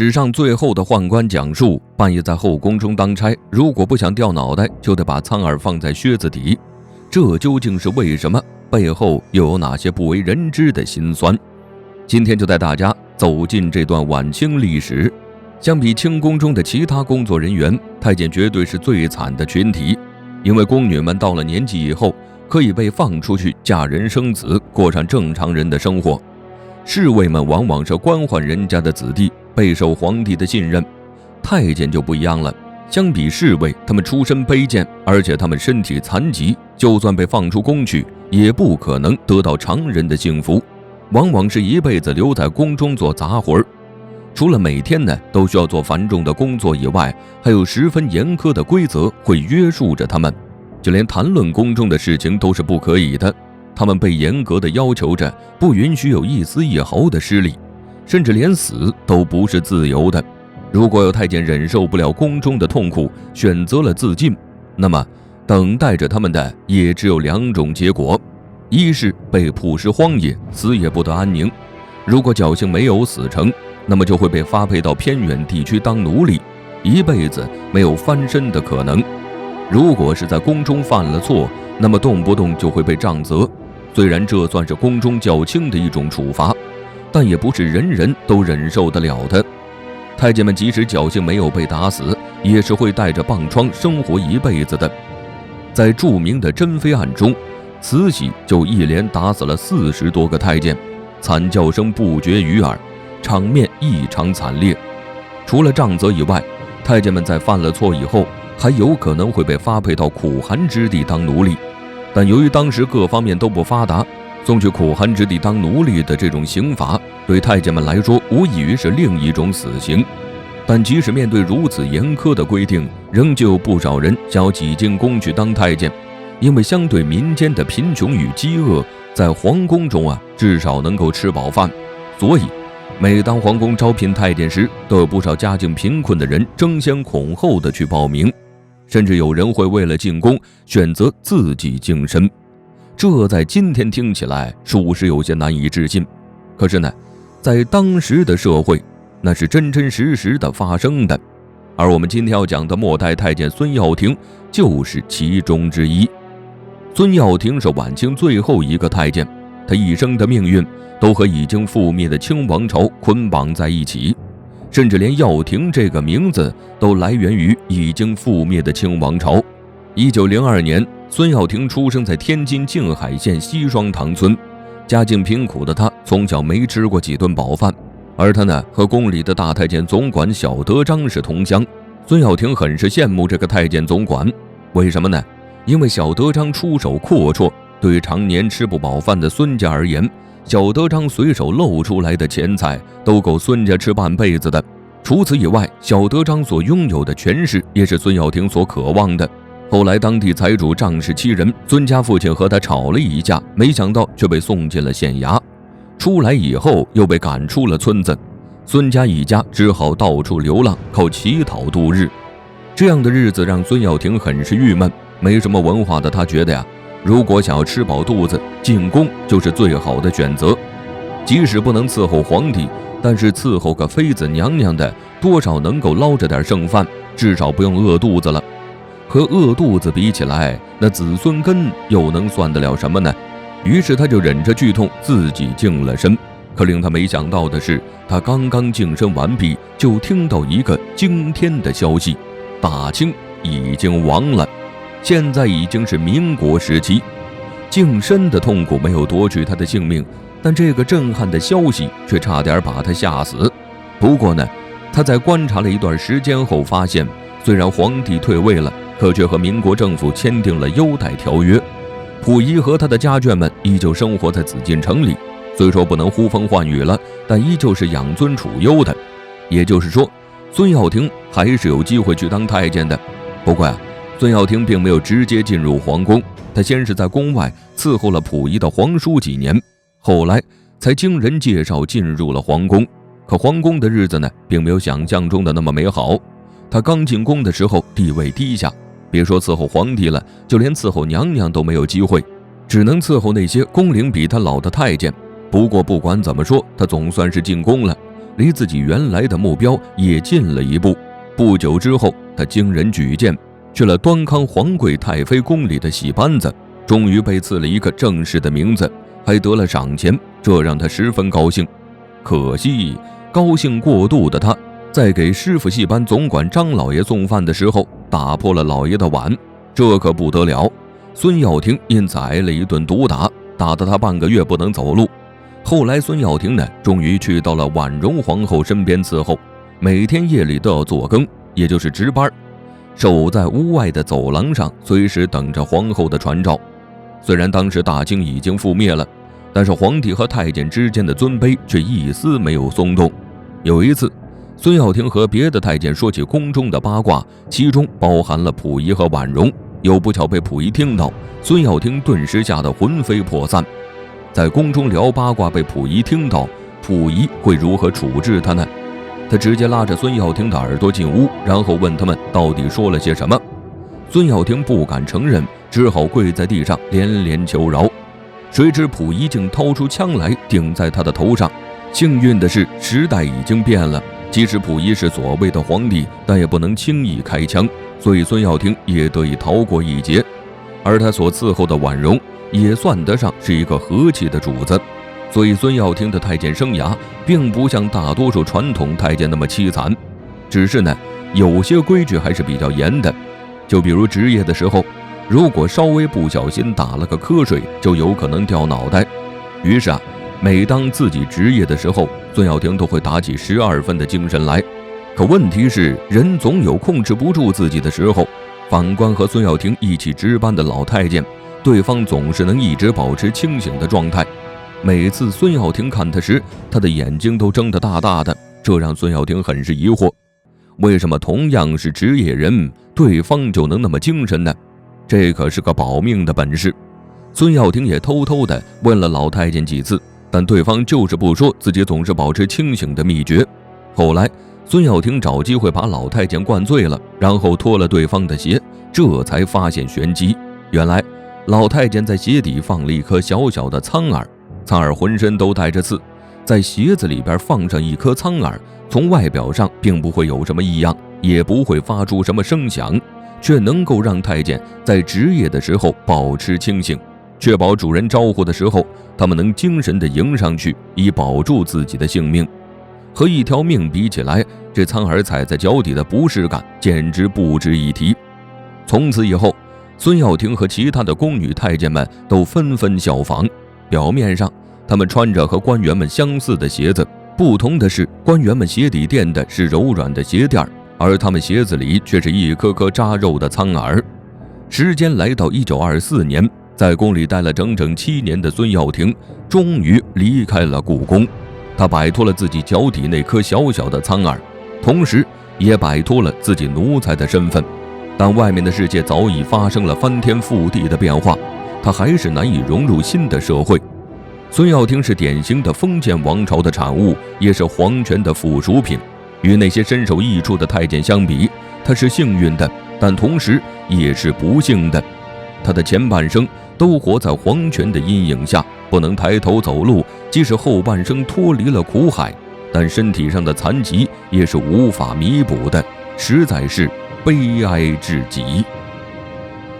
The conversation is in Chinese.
史上最后的宦官讲述，半夜在后宫中当差，如果不想掉脑袋，就得把苍耳放在靴子底。这究竟是为什么？背后又有哪些不为人知的辛酸？今天就带大家走进这段晚清历史。相比清宫中的其他工作人员，太监绝对是最惨的群体，因为宫女们到了年纪以后，可以被放出去嫁人生子，过上正常人的生活。侍卫们往往是官宦人家的子弟，备受皇帝的信任。太监就不一样了，相比侍卫，他们出身卑贱，而且他们身体残疾，就算被放出宫去，也不可能得到常人的幸福，往往是一辈子留在宫中做杂活。除了每天都需要做繁重的工作以外，还有十分严苛的规则会约束着他们，就连谈论宫中的事情都是不可以的。他们被严格的要求着，不允许有一丝一毫的失礼，甚至连死都不是自由的。如果有太监忍受不了宫中的痛苦，选择了自尽，那么等待着他们的也只有两种结果：一是被曝尸荒野，死也不得安宁；如果侥幸没有死成，那么就会被发配到偏远地区当奴隶，一辈子没有翻身的可能。如果是在宫中犯了错，那么动不动就会被杖责。虽然这算是宫中较轻的一种处罚，但也不是人人都忍受得了的。太监们即使侥幸没有被打死，也是会带着棒疮生活一辈子的。在著名的珍妃案中，慈禧就一连打死了40多个太监，惨叫声不绝于耳，场面异常惨烈。除了杖责以外，太监们在犯了错以后，还有可能会被发配到苦寒之地当奴隶。但由于当时各方面都不发达，送去苦寒之地当奴隶的这种刑罚，对太监们来说无异于是另一种死刑。但即使面对如此严苛的规定，仍旧有不少人想要挤进宫去当太监，因为相对民间的贫穷与饥饿，在皇宫中至少能够吃饱饭。所以每当皇宫招聘太监时，都有不少家境贫困的人争先恐后的去报名，甚至有人会为了进宫选择自己净身。这在今天听起来属实有些难以置信，可是在当时的社会，那是真真实实的发生的。而我们今天要讲的末代太监孙耀庭就是其中之一。孙耀庭是晚清最后一个太监，他一生的命运都和已经覆灭的清王朝捆绑在一起，甚至连耀庭这个名字都来源于已经覆灭的清王朝。1902年，孙耀庭出生在天津静海县西双塘村，家境贫苦的他从小没吃过几顿饱饭，而他和宫里的大太监总管小德张是同乡。孙耀庭很是羡慕这个太监总管，为什么呢？因为小德张出手阔绰，对于常年吃不饱饭的孙家而言，小德张随手露出来的钱财都够孙家吃半辈子的。除此以外，小德张所拥有的权势也是孙耀庭所渴望的。后来当地财主仗势欺人，孙家父亲和他吵了一架，没想到却被送进了县衙。出来以后又被赶出了村子，孙家一家只好到处流浪，靠乞讨度日。这样的日子让孙耀庭很是郁闷，没什么文化的他觉得如果想要吃饱肚子，进宫就是最好的选择。即使不能伺候皇帝，但是伺候个妃子娘娘的，多少能够捞着点剩饭，至少不用饿肚子了。和饿肚子比起来，那子孙根又能算得了什么呢？于是他就忍着剧痛自己净了身。可令他没想到的是，他刚刚净身完毕，就听到一个惊天的消息：大清已经亡了。现在已经是民国时期。净身的痛苦没有夺去他的性命，但这个震撼的消息却差点把他吓死。不过他在观察了一段时间后发现，虽然皇帝退位了，可却和民国政府签订了优待条约。溥仪和他的家眷们依旧生活在紫禁城里，虽说不能呼风唤雨了，但依旧是养尊处优的。也就是说，孙耀庭还是有机会去当太监的。不过孙耀庭并没有直接进入皇宫，他先是在宫外伺候了溥仪的皇叔几年，后来才经人介绍进入了皇宫。可皇宫的日子并没有想象中的那么美好。他刚进宫的时候地位低下，别说伺候皇帝了，就连伺候娘娘都没有机会，只能伺候那些工龄比他老的太监。不过不管怎么说，他总算是进宫了，离自己原来的目标也近了一步。不久之后，他经人举荐，去了端康皇贵太妃宫里的戏班子，终于被赐了一个正式的名字，还得了赏钱，这让他十分高兴。可惜高兴过度的他，在给师傅戏班总管张老爷送饭的时候，打破了老爷的碗，这可不得了。孙耀庭因此挨了一顿毒打，打得他半个月不能走路。后来孙耀庭呢，终于去到了婉容皇后身边伺候，每天夜里都要做更，也就是值班，守在屋外的走廊上，随时等着皇后的传召。虽然当时大清已经覆灭了，但是皇帝和太监之间的尊卑却一丝没有松动。有一次，孙耀庭和别的太监说起宫中的八卦，其中包含了溥仪和婉容，又不巧被溥仪听到，孙耀庭顿时吓得魂飞魄散。在宫中聊八卦被溥仪听到，溥仪会如何处置他呢？他直接拉着孙耀庭的耳朵进屋，然后问他们到底说了些什么。孙耀庭不敢承认，只好跪在地上连连求饶。谁知溥仪竟掏出枪来顶在他的头上。幸运的是，时代已经变了，即使溥仪是所谓的皇帝，但也不能轻易开枪，所以孙耀庭也得以逃过一劫。而他所伺候的婉容也算得上是一个和气的主子，所以孙耀庭的太监生涯并不像大多数传统太监那么凄惨，只是呢，有些规矩还是比较严的。就比如值夜的时候，如果稍微不小心打了个瞌睡，就有可能掉脑袋。于是每当自己值夜的时候，孙耀庭都会打起12分的精神来。可问题是，人总有控制不住自己的时候。反观和孙耀庭一起值班的老太监，对方总是能一直保持清醒的状态。每次孙耀庭看他时，他的眼睛都睁得大大的，这让孙耀庭很是疑惑，为什么同样是值夜人，对方就能那么精神呢？这可是个保命的本事。孙耀庭也偷偷地问了老太监几次，但对方就是不说自己总是保持清醒的秘诀。后来孙耀庭找机会把老太监灌醉了，然后脱了对方的鞋，这才发现玄机。原来老太监在鞋底放了一颗小小的苍耳，苍耳浑身都带着刺，在鞋子里边放上一颗苍耳，从外表上并不会有什么异样，也不会发出什么声响，却能够让太监在值夜的时候保持清醒，确保主人招呼的时候，他们能精神地迎上去，以保住自己的性命。和一条命比起来，这苍耳踩在脚底的不适感简直不值一提。从此以后，孙耀庭和其他的宫女太监们都纷纷效仿。表面上他们穿着和官员们相似的鞋子，不同的是，官员们鞋底垫的是柔软的鞋垫，而他们鞋子里却是一颗颗扎肉的苍耳。时间来到1924年，在宫里待了整整7年的孙耀庭终于离开了故宫。他摆脱了自己脚底那颗小小的苍耳，同时也摆脱了自己奴才的身份。但外面的世界早已发生了翻天覆地的变化，他还是难以融入新的社会。孙耀庭是典型的封建王朝的产物，也是皇权的附属品。与那些身首异处的太监相比，他是幸运的，但同时也是不幸的。他的前半生都活在皇权的阴影下，不能抬头走路，即使后半生脱离了苦海，但身体上的残疾也是无法弥补的，实在是悲哀至极。